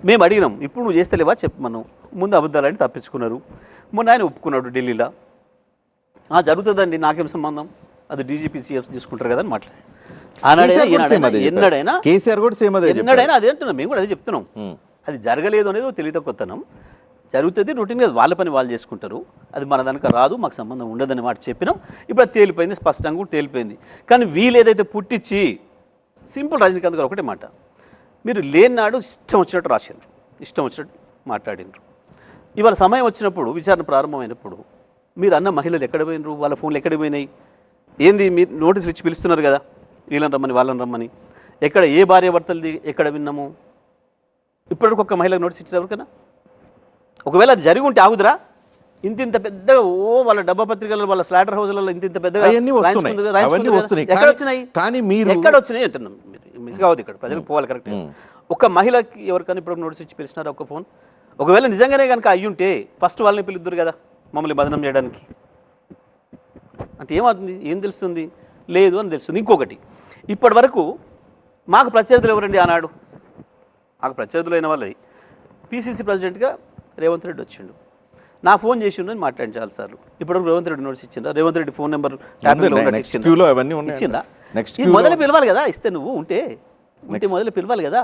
మేము అడిగినాం, ఇప్పుడు నువ్వు చేస్తలేవా చెప్పమను. ముందు అబద్ధాలని తప్పించుకున్నారు. మొన్న ఆయన ఒప్పుకున్నాడు ఢిల్లీలో. జరుగుతుందండి, నాకేం సంబంధం, అది డీజీపీ సీఎఫ్ తీసుకుంటారు కదా అని మాట్లాడారు. ఎన్నడైనా అదే అంటున్నాం, మేము కూడా అదే చెప్తున్నాం. అది జరగలేదు అనేది తెలియత కొత్తనం. జరుగుతుంది రొటీన్గా, వాళ్ళ పని వాళ్ళు చేసుకుంటారు, అది మన దానికి రాదు, మాకు సంబంధం ఉండదని మాట చెప్పినాం. ఇప్పుడు అది తేలిపోయింది, స్పష్టంగా కూడా తేలిపోయింది. కానీ వీళ్ళు ఏదైతే పుట్టించి సింపుల్ రజనీకాంత్ గారు ఒకటే మాట, మీరు లేని నాడు ఇష్టం వచ్చినట్టు రాసిండ్రు, ఇష్టం వచ్చినట్టు మాట్లాడినరు. ఇవాళ సమయం వచ్చినప్పుడు, విచారణ ప్రారంభమైనప్పుడు మీరు అన్న మహిళలు ఎక్కడ పోయినరు, వాళ్ళ ఫోన్లు ఎక్కడ పోయినాయి, ఏంది మీరు నోటీసులు ఇచ్చి పిలుస్తున్నారు కదా వీళ్ళని రమ్మని వాళ్ళని రమ్మని, ఎక్కడ ఏ భార్య భర్తలది ఎక్కడ విన్నాము? ఇప్పటికి ఒక్క మహిళకు నోటీస్ ఇచ్చిన ఎవరికైనా? ఒకవేళ అది జరిగి ఉంటే ఆగుదురా? ఇంత పెద్దగా వాళ్ళ డబ్బా పత్రికలలో, వాళ్ళ స్లాటర్ హౌస్లలో ఇంత పెద్దగా ఎక్కడ వచ్చినాయి? కానీ మీరు ఎక్కడ వచ్చినాయి అంటున్నాం. మిస్ కావద్దు, ఇక్కడ ప్రజలకు పోవాలి కరెక్ట్. ఒక మహిళకి ఎవరికైనా ఇప్పుడు నోటీస్ ఇచ్చి పిలిచినారా ఒక ఫోన్? ఒకవేళ నిజంగానే కనుక అయ్యుంటే ఫస్ట్ వాళ్ళని పిలుద్దురు కదా మమ్మల్ని బదనం చేయడానికి. అంటే ఏమవుతుంది, ఏం తెలుస్తుంది? లేదు అని తెలుస్తుంది. ఇంకొకటి, ఇప్పటి వరకు మాకు ప్రత్యర్థులు ఎవరండి? ఆనాడు మాకు ప్రత్యర్థులు అయిన వాళ్ళది పీసీసీ ప్రెసిడెంట్గా రేవంత్ రెడ్డి వచ్చిండు, నా ఫోన్ చేసిండు అని మాట్లాడి చాలాసార్లు. ఇప్పటివరకు రేవంత్ రెడ్డి నోటీస్ ఇచ్చిండ్రా? రేవంత్ రెడ్డి ఫోన్ నెంబర్ ఇచ్చిండ్రా? మొదలు పిలవాలి కదా, ఇస్తే నువ్వు ఉంటే మొదలు పిలవాలి కదా.